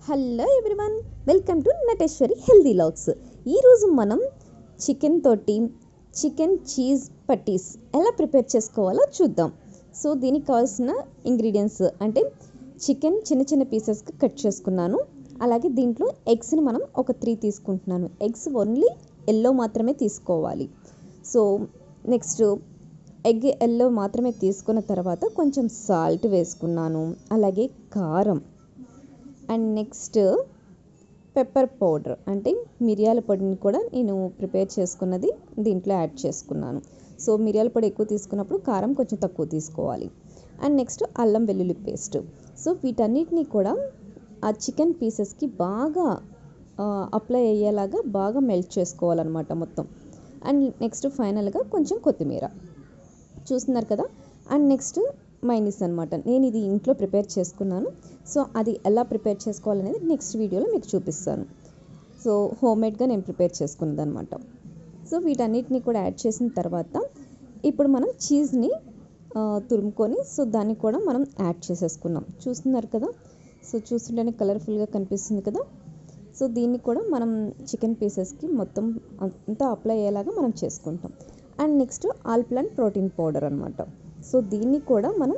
Hello everyone, welcome to Nateshwari healthy logs. ఈరోజు మనం chicken తోటి చికెన్ చీజ్ పట్టీస్ ఎలా ప్రిపేర్ చేసుకోవాలో చూద్దాం. సో దీనికి కావాల్సిన ఇంగ్రీడియంట్స్ అంటే చికెన్ చిన్న చిన్న పీసెస్కి కట్ చేసుకున్నాను. అలాగే దీంట్లో ఎగ్స్ని మనం ఒక 3 తీసుకుంటున్నాను. ఎగ్స్ ఓన్లీ ఎల్లో మాత్రమే తీసుకోవాలి. సో నెక్స్ట్ ఎగ్ ఎల్లో మాత్రమే తీసుకున్న తర్వాత కొంచెం సాల్ట్ వేసుకున్నాను. అలాగే కారం అండ్ నెక్స్ట్ పెప్పర్ పౌడర్ అంటే మిరియాల పొడిని కూడా నేను ప్రిపేర్ చేసుకున్నది దీంట్లో యాడ్ చేసుకున్నాను. సో మిరియాల పొడి ఎక్కువ తీసుకున్నప్పుడు కారం కొంచెం తక్కువ తీసుకోవాలి. అండ్ నెక్స్ట్ అల్లం వెల్లుల్లి పేస్ట్. సో వీటన్నిటిని కూడా ఆ చికెన్ పీసెస్కి బాగా అప్లై అయ్యేలాగా బాగా మెల్ట్ చేసుకోవాలన్నమాట మొత్తం. అండ్ నెక్స్ట్ ఫైనల్గా కొంచెం కొత్తిమీర చూస్తున్నారు కదా. అండ్ నెక్స్ట్ మైనీస్ అనమాట. నేను ఇది ఇంట్లో ప్రిపేర్ చేసుకున్నాను. సో అది ఎలా ప్రిపేర్ చేసుకోవాలనేది నెక్స్ట్ వీడియోలో మీకు చూపిస్తాను. సో హోమ్మేడ్గా నేను ప్రిపేర్ చేసుకున్నది అనమాట. సో వీటన్నిటిని కూడా యాడ్ చేసిన తర్వాత ఇప్పుడు మనం చీజ్ని తురుముకొని సో దాన్ని కూడా మనం యాడ్ చేసేసుకున్నాం. చూస్తున్నారు కదా. సో చూస్తుంటేనే కలర్ఫుల్గా కనిపిస్తుంది కదా. సో దీన్ని కూడా మనం చికెన్ పీసెస్కి మొత్తం అంతా అప్లై అయ్యేలాగా మనం చేసుకుంటాం. And next all plant protein powder అనమాట. సో దీన్ని కూడా మనం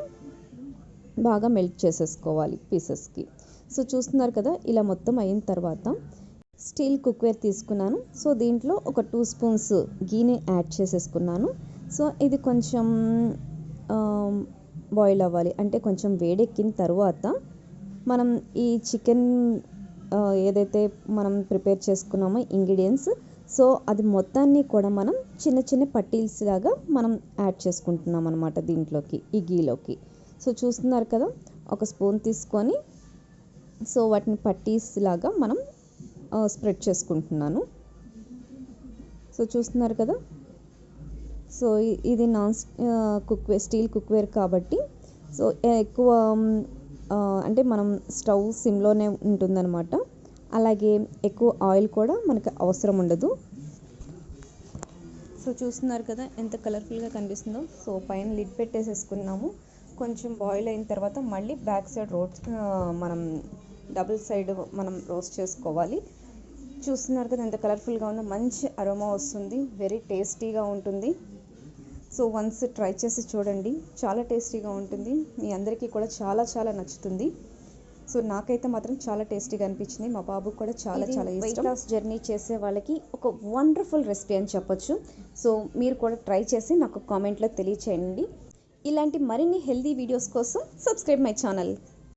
బాగా మెల్ట్ చేసేసుకోవాలి పీసెస్కి. సో చూస్తున్నారు కదా. ఇలా మొత్తం అయిన తర్వాత స్టీల్ కుక్వేర్ తీసుకున్నాను. సో దీంట్లో ఒక 2 స్పూన్స్ గీని యాడ్ చేసేసుకున్నాను. సో ఇది కొంచెం బాయిల్ అవ్వాలి, అంటే కొంచెం వేడెక్కిన తర్వాత మనం ఈ చికెన్ ఏదైతే మనం ప్రిపేర్ చేసుకున్నామో ఇంగ్రీడియంట్స్, సో అది మొత్తాన్ని కూడా మనం చిన్న చిన్న పట్టీల్స్ లాగా మనం యాడ్ చేసుకుంటున్నాం అనమాట దీంట్లోకి, ఈ గీలోకి. సో చూస్తున్నారు కదా. ఒక స్పూన్ తీసుకొని సో వాటిని పట్టీస్ లాగా మనం స్ప్రెడ్ చేసుకుంటున్నాను. సో చూస్తున్నారు కదా. సో ఇది కుక్వేర్, స్టీల్ కుక్వేర్ కాబట్టి సో ఎక్కువ అంటే మనం స్టవ్ సిమ్లోనే ఉంటుందన్నమాట. అలాగే ఎక్కువ ఆయిల్ కూడా మనకు అవసరం ఉండదు. సో చూస్తున్నారు కదా ఎంత కలర్ఫుల్గా కనిపిస్తుందో. సో పైన లిడ్ పెట్టేసేసుకున్నాము. కొంచెం బాయిల్ అయిన తర్వాత మళ్ళీ బ్యాక్ సైడ్ మనం డబుల్ సైడ్ మనం రోస్ట్ చేసుకోవాలి. చూస్తున్నారు కదా ఎంత కలర్ఫుల్గా ఉందో. మంచి అరోమా వస్తుంది, వెరీ టేస్టీగా ఉంటుంది. సో వన్స్ ట్రై చేసి చూడండి, చాలా టేస్టీగా ఉంటుంది. మీ అందరికీ కూడా చాలా చాలా నచ్చుతుంది. సో నాకైతే మాత్రం చాలా టేస్టీగా అనిపించింది. మా బాబుకి కూడా చాలా చాలా ఇష్టం. వెయిట్ లాస్ జర్నీ చేసే వాళ్ళకి ఒక వండర్ఫుల్ రెసిపీ అని చెప్పొచ్చు. సో మీరు కూడా ట్రై చేసి నాకు కామెంట్లో తెలియచేయండి. ఇలాంటి మరిన్ని హెల్దీ వీడియోస్ కోసం సబ్స్క్రైబ్ మై ఛానల్.